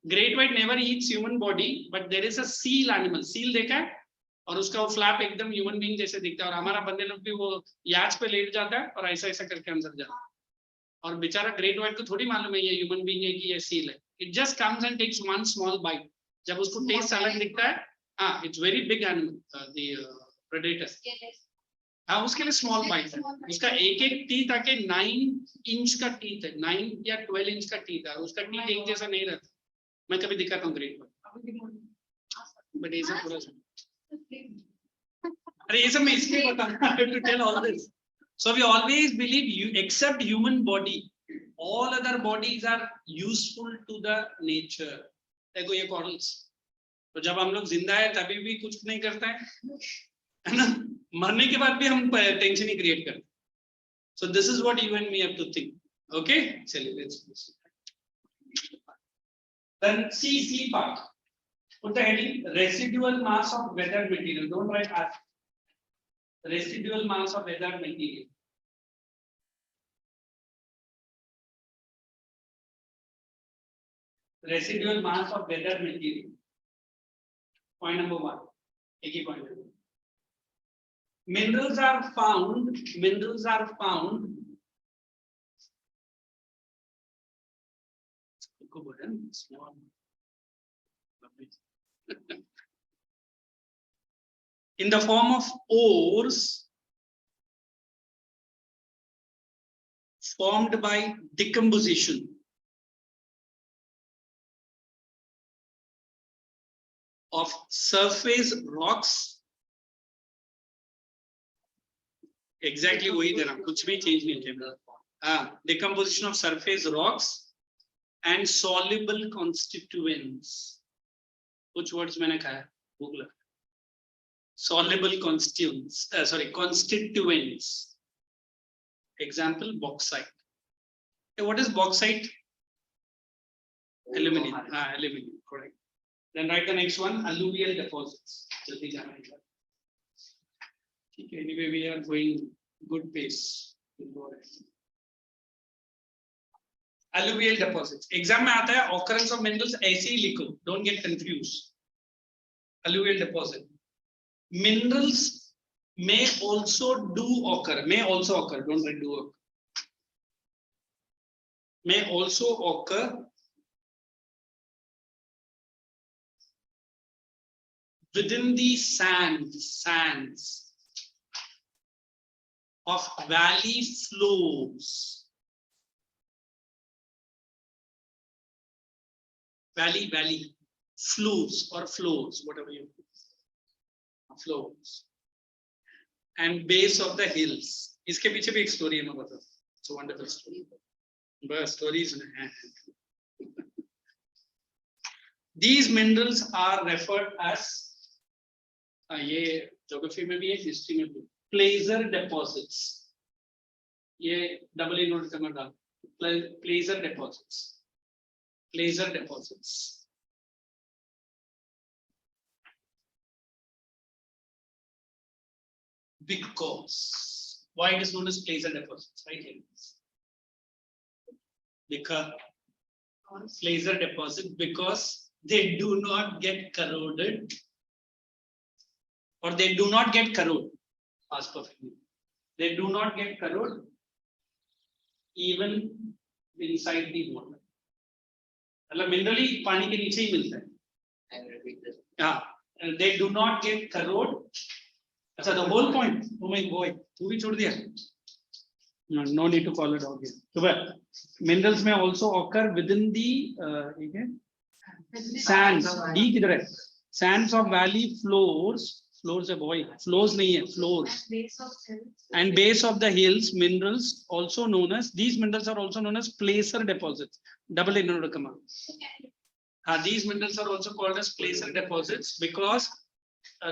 great white never eats human body, but there is a seal animal. Seal देखा है? और उसका वो flap एकदम human being जैसे दिखता है, और हमारा बंदे लोग भी वो याच पे लेट जाता है और ऐसा ऐसा करके अंदर जाता है। और बेचारा ग्रेट व्हाइट को थोड़ी मालूम है ये ह्यूमन बीइंग है कि ये सील है। It just comes and takes one small bite. जब उसको टेस्ट अलग दिखता है, हाँ it's very big animal, the predator. हाँ उसके लिए स्मॉल बाइट है। उसका एक एक टीथ आके 9 इंच का टीथ है, 9 या 12 इंच का टीथ है, और उसका टीथ एक जैसा नहीं रहता। मैं कभी दिखाता हूँ ग्रेट व्हाइट, बट ये सब पूरा अरे ये सब मैं इसलिए बता to tell all this. So we always believe you except human body, all other bodies are useful to the nature. देखो ये corals, तो जब हम लोग जिंदा है तभी भी कुछ नहीं करता है ना, मरने के बाद भी हम टेंशन ही क्रिएट करते हैं. So this is what you and me have to think. Okay, चलिए let's then C part. Put the heading residual mass of weathered material. Don't write R. Residual mass of weathered material. Residual mass of weathered material. Point number 1. एक ही point. Minerals are found. In the form of ores formed by decomposition of surface rocks. Exactly वही दे रहा, कुछ भी change नहीं किया. Decomposition of surface rocks and soluble constituents. कुछ words मैंने खाया, भूख लगा. Soluble constituents. Constituents. Example: bauxite. Hey, what is bauxite? Aluminium. Aluminium. Correct. Then write the next one: alluvial deposits. Anyway, we are going good pace. Alluvial deposits. Exam में आता है occurrence of minerals ऐसे ही लिखो. Don't get confused. Alluvial deposit. Minerals may also occur. Don't write do occur. May also occur within the sands of valley flows. Valley flows or flows, whatever you flows, and base of the hills. इसके पीछे भी एक story है, मैं बताता हूँ. It's a wonderful story. But stories. These minerals are referred as ये geography में भी है, history में भी, placer deposits. ये double A note करना डाल. Placer deposits. because why it is known as placer deposits, right here. Because placer deposit, because they do not get corroded or they do not get corroded. Past perfect. They do not get corroded even inside the water. मतलब minerally पानी के नीचे ही मिलता है. And repeat this. Yeah, and they do not get corroded. अच्छा, the whole point. Oh my boy, तू भी छोड़ दिया. No need to call it out here. So, but minerals may also occur within the sands. D किधर है? Sands of valley floors. Floors है boy. Floors नहीं है. Floors. And base of the hills, minerals also known as, these minerals are also known as placer deposits. Double inverted comma. These minerals are also called as placer deposits because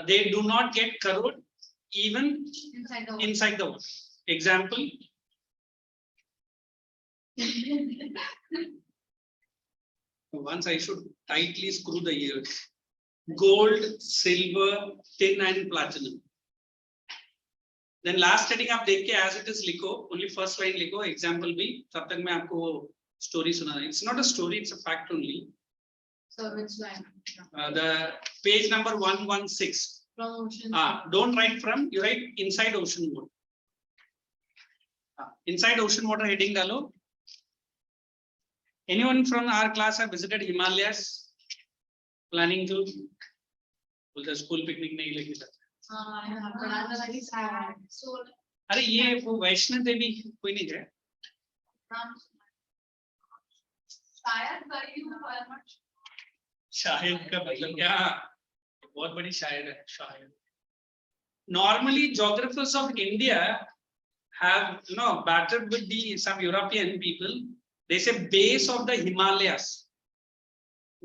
they do not get corroded even inside the water. Example. Once I should tightly screw the ears. Gold, silver, tin and platinum. Then last heading आप देख के as it is लिखो, only first line लिखो, example भी, तब तक मैं आपको story सुना. It's not a story, it's a fact only. So which line? The page number 116. Promotion. Don't write from, you write inside ocean water. Inside ocean water heading डालो. Anyone from our class have visited Himalayas? Planning to? बोलते school picnic नहीं लेके जाते. अरे ये वो वैष्णो देवी कोई नहीं गया. शायद का मतलब क्या? बहुत बड़ी शायर है शायर. Normally geographers of India have battered with some European people. They say base of the Himalayas.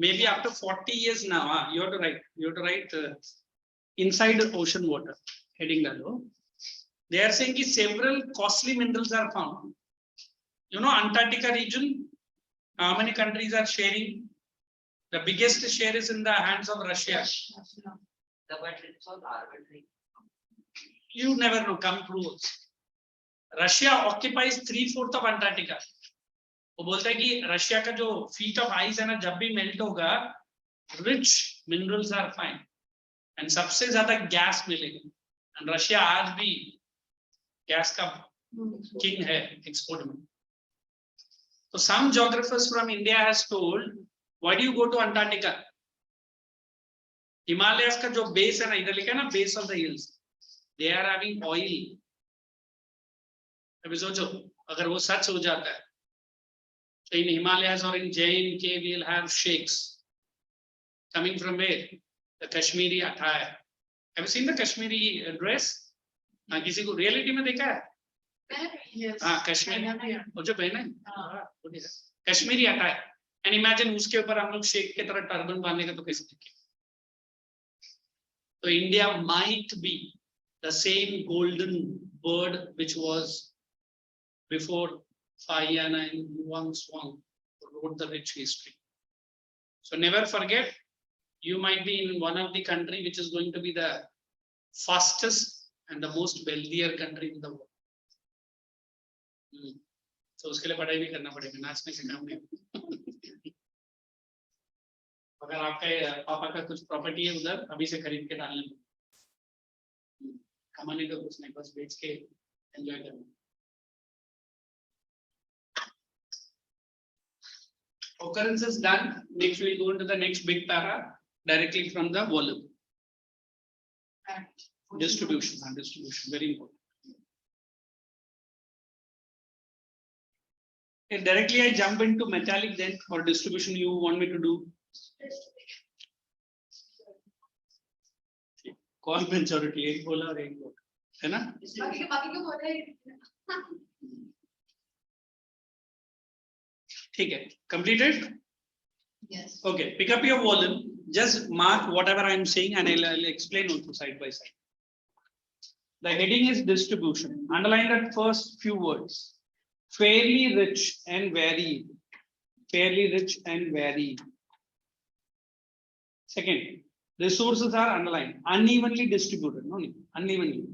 Maybe after 40 years now, you have to write inside the ocean water heading below. They are saying that several costly minerals are found. Antarctica region, how many countries are sharing? The biggest share is in the hands of Russia. But it's all arbitrary. You never know, come true. Russia occupies 3/4 of Antarctica. वो बोलता है कि Russia का जो feet of ice है ना, जब भी मेल्ट होगा rich minerals are find and सबसे ज्यादा गैस मिलेगा. एंड रशिया आज भी गैस का किंग है एक्सपोर्ट में. तो some geographers from India has told, why do you go to Antarctica? Himalayas का जो बेस है ना, इधर लिखा है ना, base of the hills, they are having oil. अभी सोचो अगर वो सच हो जाता है, so in Himalayas or in J&K we'll have sheikhs coming from where? The Kashmiri attire. Have you seen the Kashmiri dress? किसी को रियलिटी में देखा है? कश्मीरी वो जो पहने कश्मीरी अटायर. एंड इमेजिन उसके ऊपर हम लोग शेख की तरह टर्बन बांधने का तो कैसे दिखे. तो India might be the same golden bird which was before Fayana and Yuan Swang wrote the rich history. So never forget, you might be in one of the country which is going to be the fastest and the most wealthier country in the world. So उसके लिए पढ़ाई भी करना पड़ेगा, नाचने से काम नहीं. अगर आपका पापा का कुछ प्रॉपर्टी है उधर, अभी से खरीद के डालने में कमाने का कुछ नहीं, बस बेच के एंजॉय करना. Occurrences done. Next we will go into the next big para directly from the volume. Distribution, very important. Okay, directly I jump into metallic then, or distribution you want me to do? कौन majority? एक बोला और एक बोला, है ना? ठीक है, completed? Yes. Okay, pick up your volume. Just mark whatever I am saying and I'll explain also side by side. The heading is distribution. Underline that first few words. Fairly rich and varied. Fairly rich and varied. Second, resources are underlined. Unevenly distributed. No, unevenly.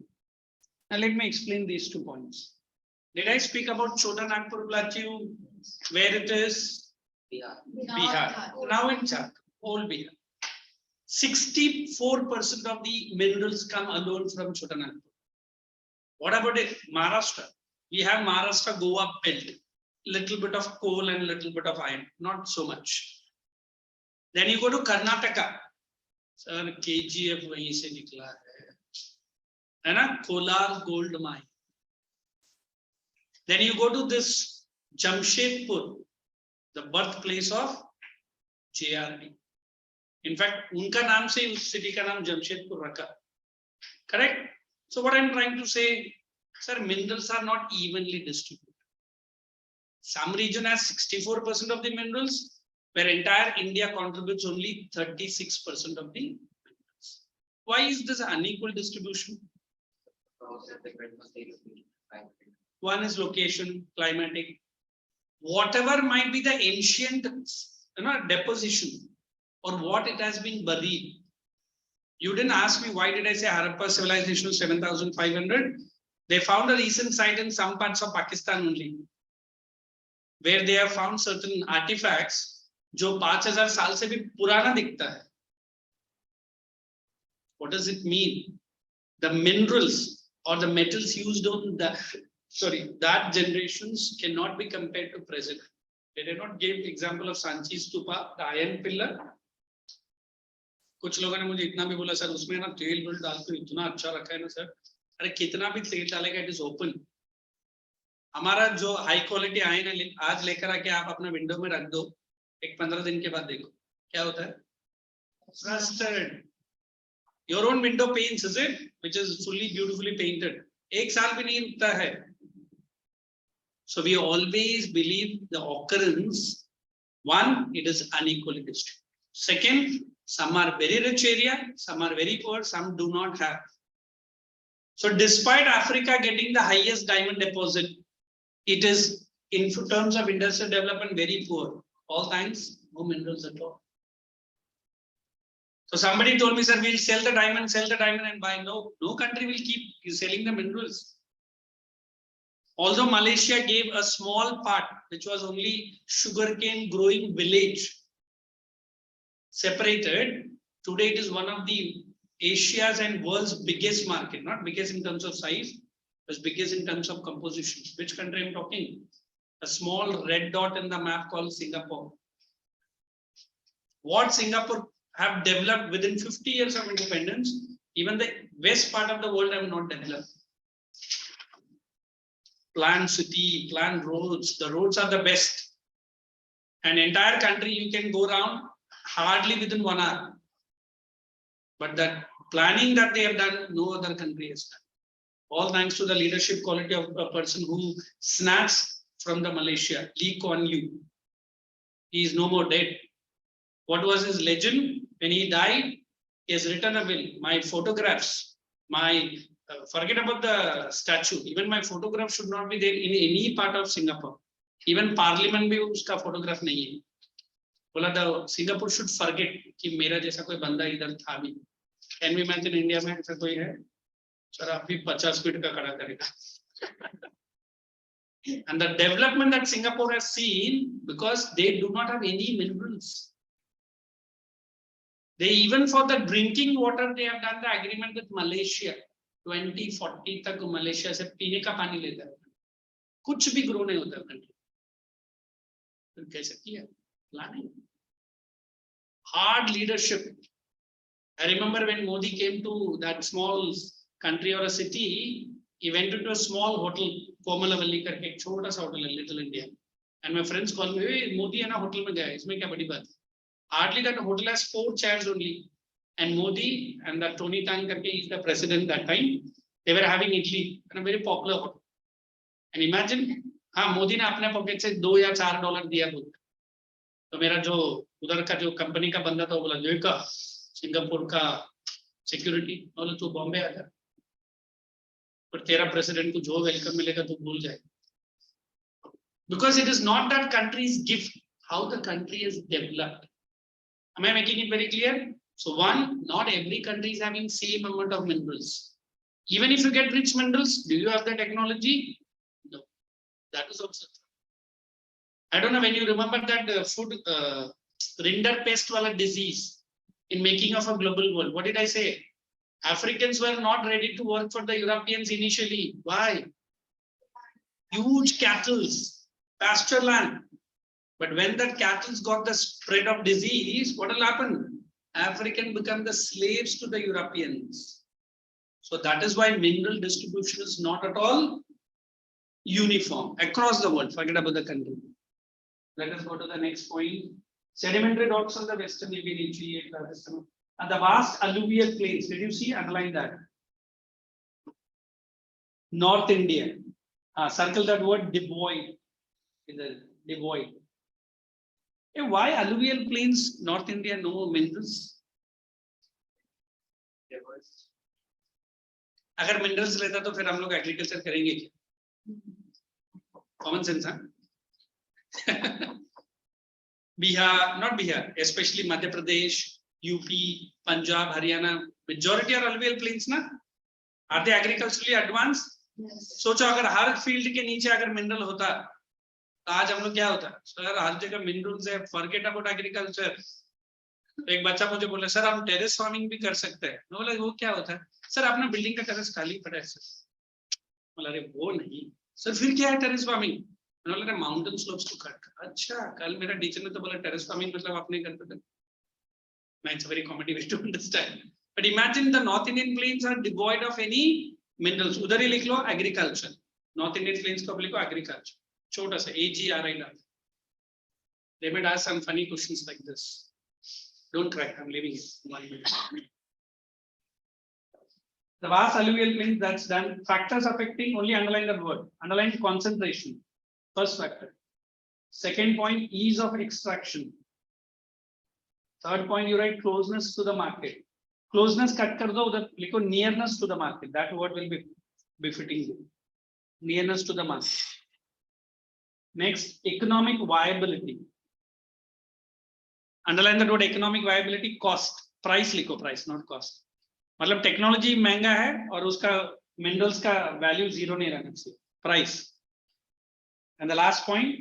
Now let me explain these 2 points. Did I speak about Chota Nagpur Plateau, where it is? Bihar. Bihar. Now in Jharkhand, whole Bihar. 64% of the minerals come alone from Chota Nagpur. What about it? Maharashtra? We have Maharashtra Goa belt, little bit of coal and little bit of iron, not so much. Then you go to Karnataka. Sir, KGF वहीं से निकला है ना? Kolar gold mine. Then you go to this Jamshedpur, the birthplace of JRD. In fact, उनका नाम से उस city का नाम Jamshedpur रखा. Correct? So what I'm trying to say, sir, minerals are not evenly distributed. Some region has 64% of the minerals, where entire India contributes only 36% of the minerals. Why is this unequal distribution? One is location, climatic. Whatever might be the ancient, deposition or what it has been buried. You didn't ask me why did I say Harappa civilization 7,500? They found a recent site in some parts of Pakistan only, where they have found certain artifacts जो 5,000 साल से भी पुराना दिखता है. What does it mean? The minerals or the metals used on that generations cannot be compared to present. They did not give example of Sanchi Stupa, the iron pillar. कुछ लोगों ने मुझे इतना भी बोला सर उसमें ना तेल वेल डाल के इतना अच्छा रखा है ना सर. अरे कितना भी तेल डालेगा इट इज ओपन. हमारा जो हाई क्वालिटी आयन है आज लेकर आके आप अपना विंडो में रख दो, एक 15 दिन के बाद देखो क्या होता है. Rusted. Your own window panes, is it, which is fully beautifully painted, एक साल भी नहीं रुकता है. So we always believe the occurrence, one, it is unequally distributed. Second, some are very rich area, some are very poor, some do not have. So despite Africa getting the highest diamond deposit, it is in terms of industrial development very poor. All times, no minerals at all. So somebody told me, sir, we'll sell the diamond and buy. No country will keep selling the minerals. Although Malaysia gave a small part, which was only sugarcane growing village, separated, today it is one of the Asia's and world's biggest market, not biggest in terms of size, but biggest in terms of composition. Which country I'm talking? A small red dot in the map called Singapore. What Singapore have developed within 50 years of independence, even the west part of the world have not developed. Planned city, planned roads, the roads are the best. An entire country you can go around hardly within 1 hour. But that planning that they have done, no other country has done. All thanks to the leadership quality of a person who snatched from the Malaysia, Lee Kuan Yew. He is no more dead. What was his legend? When he died, he has written a will. My photographs, forget about the statue. Even my photograph should not be there in any part of Singapore. Even Parliament में उसका photograph नहीं है. बोला था Singapore should forget कि मेरा जैसा कोई बंदा इधर था भी. Can we imagine India में ऐसा कोई है? सर आप भी 50 फीट का खड़ा करेगा. And the development that Singapore has seen, because they do not have any minerals. They even for the drinking water, they have done the agreement with Malaysia. 2040 तक Malaysia से पीने का पानी लेता है. कुछ भी ग्रो नहीं होता कंट्री. फिर कैसे किया? Planning. Hard leadership. I remember when Modi came to that small country or a city, he went into a small hotel, Komalavalli करके एक छोटा सा होटल है, Little India. And my friends called me, "Hey, Modi है ना hotel में गया है, इसमें क्या बड़ी बात?" Hardly that hotel has 4 chairs only. And Modi and that Tony Tang karke is the president that time. They were having idli and a very popular hotel. And imagine, Modi ने अपने pocket से $2 या $4 दिया खुद. तो मेरा जो उधर का जो कंपनी का बंदा था वो बोला जो का सिंगापुर का सिक्योरिटी बोला तू बॉम्बे आ जा. पर तेरा प्रेसिडेंट को जो वेलकम मिलेगा तू भूल जाए. Because it is not that country's gift, how the country is developed. Am I making it very clear? So one, not every country is having same amount of minerals. Even if you get rich minerals, do you have the technology? No. That is also. I don't know when you remember that food rinderpest wala disease in making of a global world. What did I say? Africans were not ready to work for the Europeans initially. Why? Huge cattle, pasture land. But when the cattle got the spread of disease, what will happen? African become the slaves to the Europeans. So that is why mineral distribution is not at all uniform across the world. Forget about the country. Let us go to the next point. Sedimentary rocks on the western Indian and the vast alluvial plains. Did you see? Underline that. North India. Circle that word devoid. In the devoid. Hey, why alluvial plains? North India no minerals. अगर minerals लेता तो फिर हम लोग agriculture करेंगे क्या? Common sense हाँ. Bihar, not Bihar, especially Madhya Pradesh, UP, Punjab, Haryana, majority are alluvial plains ना? Are they agriculturally advanced? Yes. सोचो अगर हर फील्ड के नीचे अगर मिनरल होता तो आज हम लोग क्या होता? सर हर जगह मिनरल्स है, फॉरगेट अबाउट एग्रीकल्चर. तो एक बच्चा मुझे बोला सर हम टेरेस फार्मिंग भी कर सकते हैं. मैं बोला वो क्या होता है? सर अपना बिल्डिंग का टेरेस खाली पड़ा है सर. बोला अरे वो नहीं सर, फिर क्या है टेरेस फार्मिंग? मैंने बोला माउंटेन स्लोप्स टू कट. अच्छा, कल मेरा टीचर ने तो बोला टेरेस फार्मिंग मतलब अपने घर पे. It's a very common way to understand. But imagine the North Indian plains are devoid of any minerals. उधर ही लिख लो agriculture. North Indian plains को लिखो agriculture. छोटा सा AGRI डाल. They might ask some funny questions like this. Don't cry. I'm leaving it. 1 minute. The vast alluvial plains, that's done. Factors affecting, only underline the word. Underline concentration. First factor. Second point, ease of extraction. Third point, you write closeness to the market. Closeness cut kar do, udhar likho nearness to the market. That word will be befitting. Nearness to the market. Next, economic viability. Underline the word economic viability. Cost. Price likho, price, not cost. मतलब technology महंगा है और उसका minerals का value zero नहीं रहना चाहिए. Price. And the last point,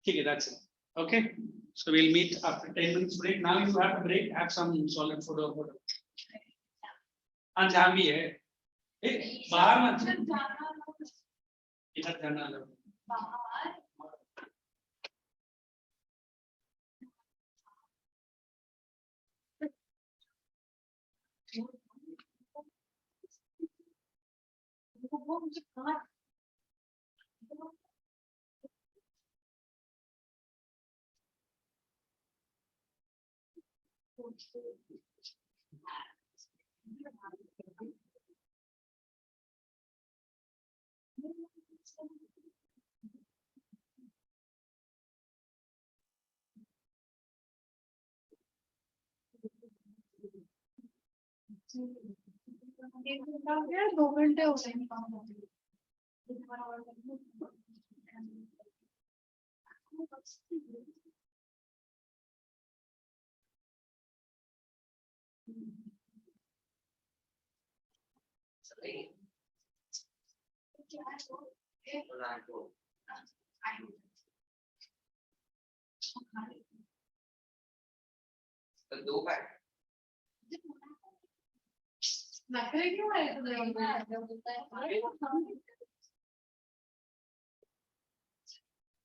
ठीक है, that's it. Okay, so we will meet after 10 minutes break. Now you have a break, have some solid food or whatever. हाँ जहाँ भी है, बाहर मत, इधर जाना है. एक घंटा हो गया, 2 घंटे हो गए काम होते. दो बार नखरे क्यों है?